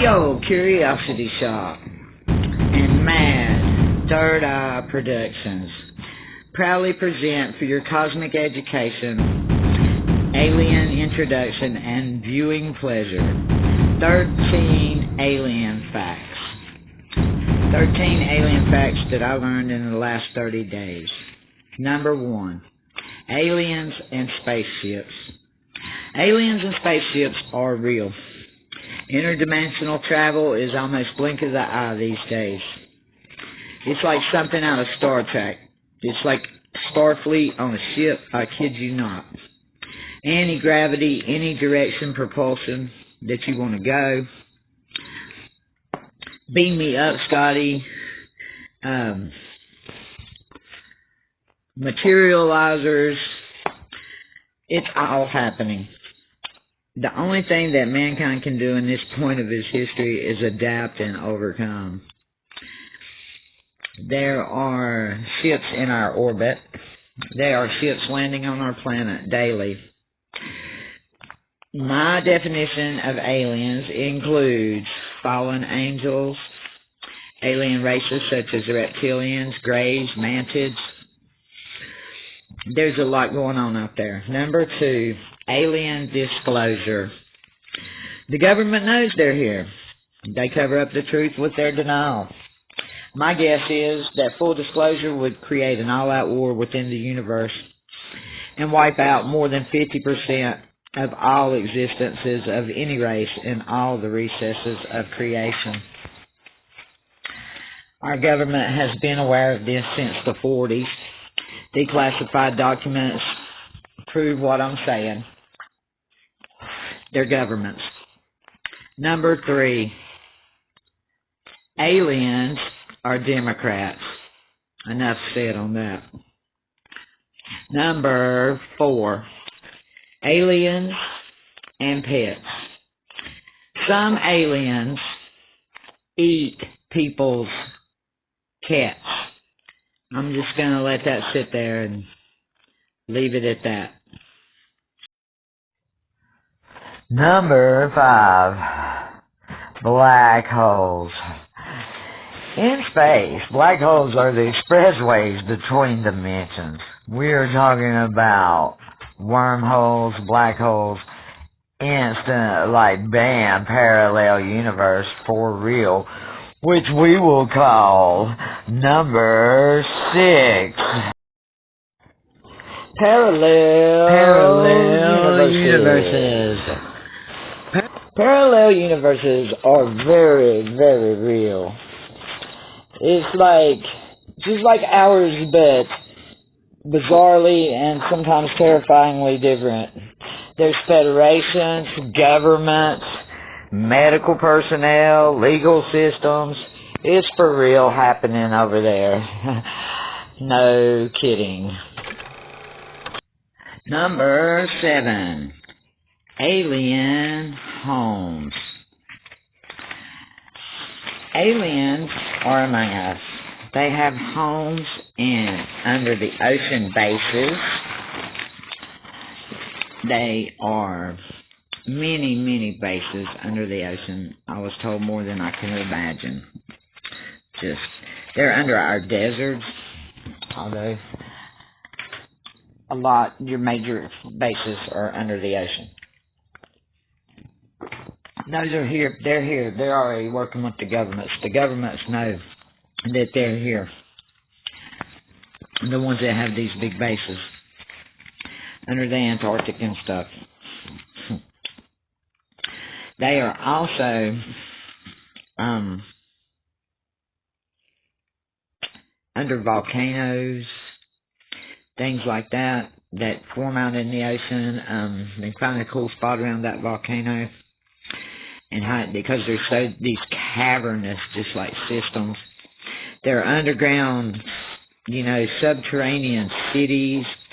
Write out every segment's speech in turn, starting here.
Yo, Curiosity Shop and Mad Third Eye Productions proudly present for your cosmic education, alien introduction, and viewing pleasure, 13 alien facts. 13 alien facts that I learned in the last 30 days. Number 1. Aliens and spaceships. Aliens and spaceships are real. Interdimensional travel is almost blink of the eye these days. It's like something out of Star Trek. It's like Starfleet on a ship, I kid you not. Anti-gravity, any direction propulsion that you want to go. Beam me up, Scotty. Materializers. It's all happening. The only thing that mankind can do in this point of its history is adapt and overcome. There are ships in our orbit. There are ships landing on our planet daily. My definition of aliens includes fallen angels, alien races such as reptilians, greys, mantids. There's a lot going on out there. Number 2, alien disclosure. The government knows they're here. They cover up the truth with their denial. My guess is that full disclosure would create an all-out war within the universe and wipe out more than 50% of all existences of any race in all the recesses of creation. Our government has been aware of this since the 40s. Declassified documents prove what I'm saying. They're governments. Number 3, aliens are Democrats. Enough said on that. Number 4, aliens and pets. Some aliens eat people's cats. I'm just going to let that sit there and leave it at that. Number 5, black holes. In space, black holes are the expressways between dimensions. We are talking about wormholes, black holes, instant, like, bam, parallel universe for real, which we will call number 6. Parallel universes. Parallel universes are very, very real. It's just like ours, but bizarrely and sometimes terrifyingly different. There's federations, governments, medical personnel, legal systems. It's for real happening over there. No kidding. Number 7, alien homes. Aliens are among us. They have homes in under the ocean bases. They are many, many bases under the ocean. I was told more than I can imagine. They're under our deserts, although a lot, your major bases are under the ocean. Those are here, they're here, they're already working with the governments. The governments know that they're here. The ones that have these big bases under the Antarctic and stuff. They are also under volcanoes, things like that form out in the ocean. They find a cool spot around that volcano and hide, because they're these cavernous, just like systems. They're underground, subterranean cities.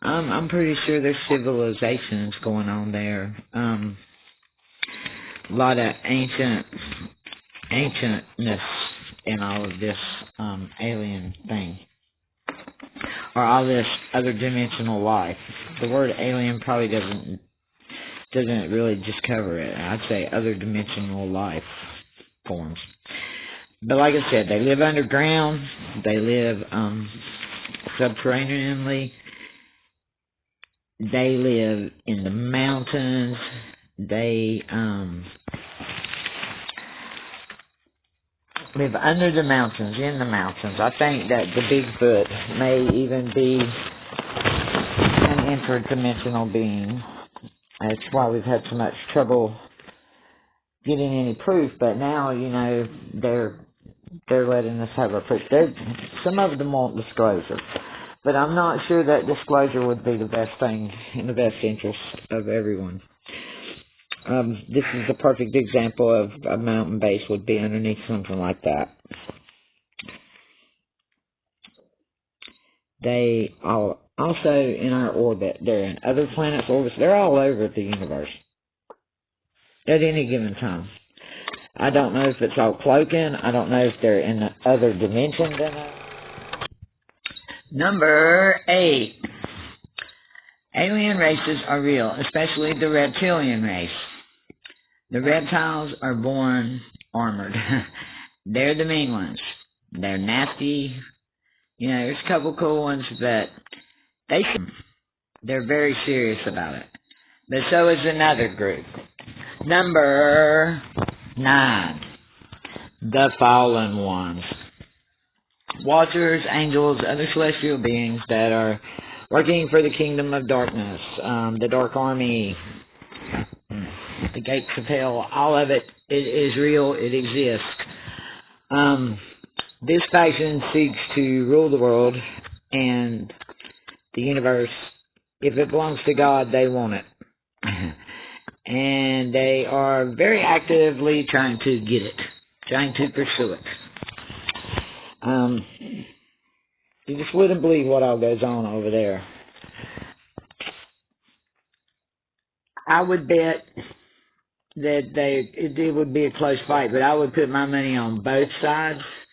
I'm pretty sure there's civilizations going on there. A lot of ancientness in all of this alien thing, or all this other dimensional life. The word alien probably doesn't really just cover it. I'd say other dimensional life. forms. But like I said, they live underground. They live subterraneanly. They live in the mountains. They live under the mountains, in the mountains. I think that the Bigfoot may even be an interdimensional being. That's why we've had so much trouble getting any proof. But now, you know, they're letting us have a proof. Some of them won't disclose it. But I'm not sure that disclosure would be the best thing in the best interest of everyone. This is the perfect example of a mountain base would be underneath something like that. They are also in our orbit. They're in other planets' orbits. They're all over the universe at any given time. I don't know if it's all cloaking. I don't know if they're in the other dimension than us. Number 8. Alien races are real, especially the reptilian race. The reptiles are born armored. They're the mean ones. They're nasty. You know, there's a couple cool ones, but they're very serious about it. But so is another group. Number 9. The fallen ones. Watchers, angels, other celestial beings that are working for the kingdom of darkness, the dark army, the gates of hell, all of it is real, it exists. This faction seeks to rule the world and the universe. If it belongs to God, they want it. And they are very actively trying to get it, trying to pursue it. You just wouldn't believe what all goes on over there. I would bet that it would be a close fight, but I would put my money on both sides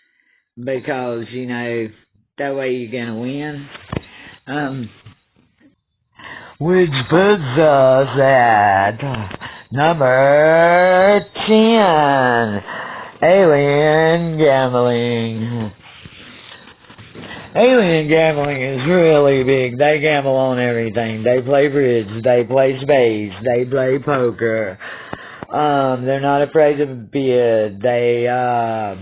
because, you know, that way you're gonna win. Which puts us at number 10. Alien gambling. Alien gambling is really big. They gamble on everything. They play bridge, they play spades, they play poker. They're not afraid to bid. They go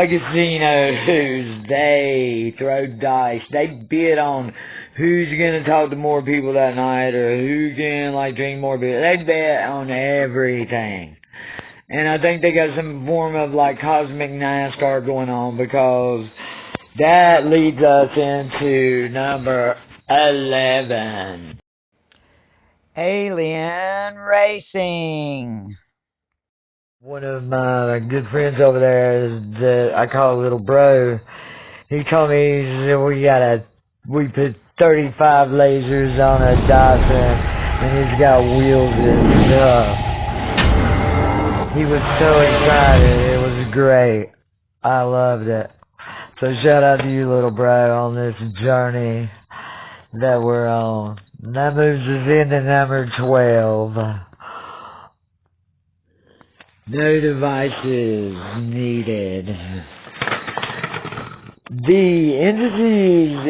casinos. They throw dice. They bid on who's gonna talk to more people that night or who can like drink more beer. They bet on everything. And I think they got some form of like cosmic NASCAR going on because that leads us into number 11. Alien racing. One of my good friends over there that I call little bro, he told me that we put 35 lasers on a Dyson and it's got wheels and stuff. He was so excited. It was great. I loved it. So shout out to you, little bro, on this journey that we're on. That moves us into number 12. No devices needed. The entities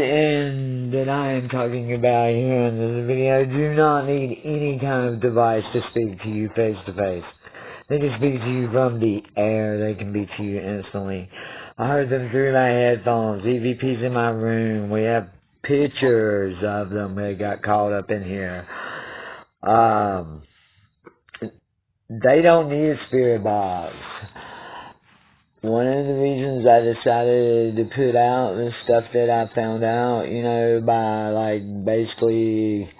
that I am talking about here in this video do not need any kind of device to speak to you face to face. They can speak to you from the air. They can be to you instantly. I heard them through my headphones. EVP's in my room. We have pictures of them that got caught up in here. They don't need a spirit box. One of the reasons I decided to put out the stuff that I found out, you know, by like basically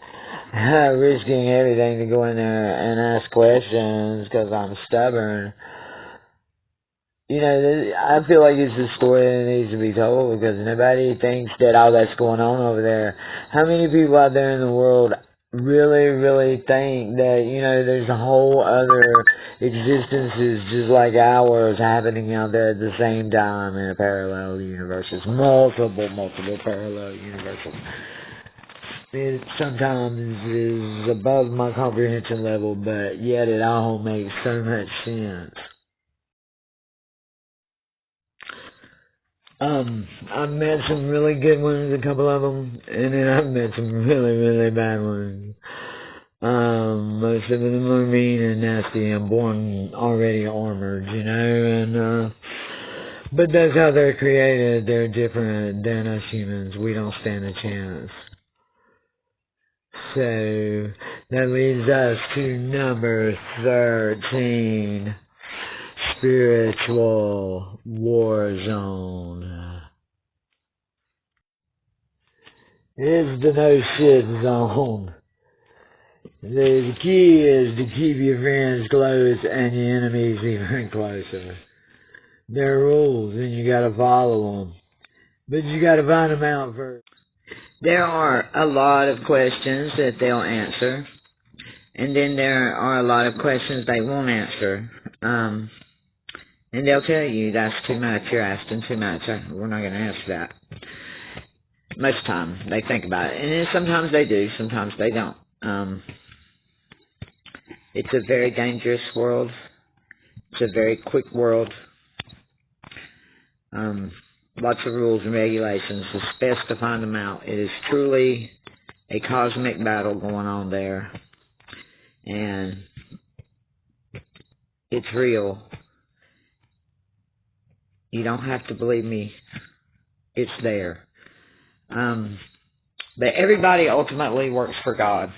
risking everything to go in there and ask questions because I'm stubborn. You know, I feel like it's a story that needs to be told because nobody thinks that all that's going on over there. How many people out there in the world really think that, you know, there's a whole other existences just like ours happening out there at the same time in a parallel universes. Multiple parallel universes. It sometimes is above my comprehension level, but yet it all makes so much sense. I've met some really good ones, a couple of them, and then I've met some really, really bad ones. Most of them are mean and nasty and born already armored, you know, and, but that's how they're created. They're different than us humans. We don't stand a chance. So, that leads us to number 13. Spiritual Warzone. It's the no shit zone. The key is to keep your friends close and your enemies even closer. There are rules and you gotta follow them. But you gotta find them out first. There are a lot of questions that they'll answer. And then there are a lot of questions they won't answer. And they'll tell you that's too much, you're asking too much, we're not going to answer that. Most of the time, they think about it. And then sometimes they do, sometimes they don't. It's a very dangerous world. It's a very quick world. Lots of rules and regulations. It's best to find them out. It is truly a cosmic battle going on there. And it's real. You don't have to believe me. It's there. But everybody ultimately works for God.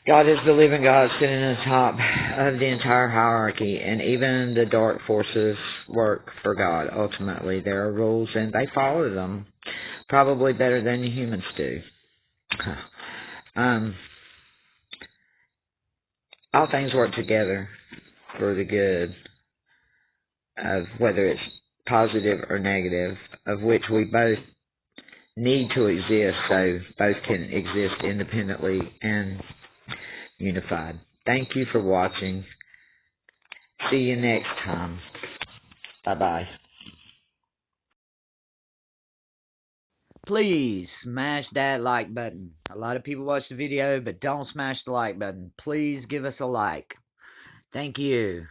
God is the living God sitting on the top of the entire hierarchy, and even the dark forces work for God. Ultimately, there are rules, and they follow them probably better than the humans do. All things work together for the good of whether it's positive or negative, of which we both need to exist, so both can exist independently and unified. Thank you for watching. See you next time. Bye-bye. Please smash that like button. A lot of people watch the video, but don't smash the like button. Please give us a like. Thank you.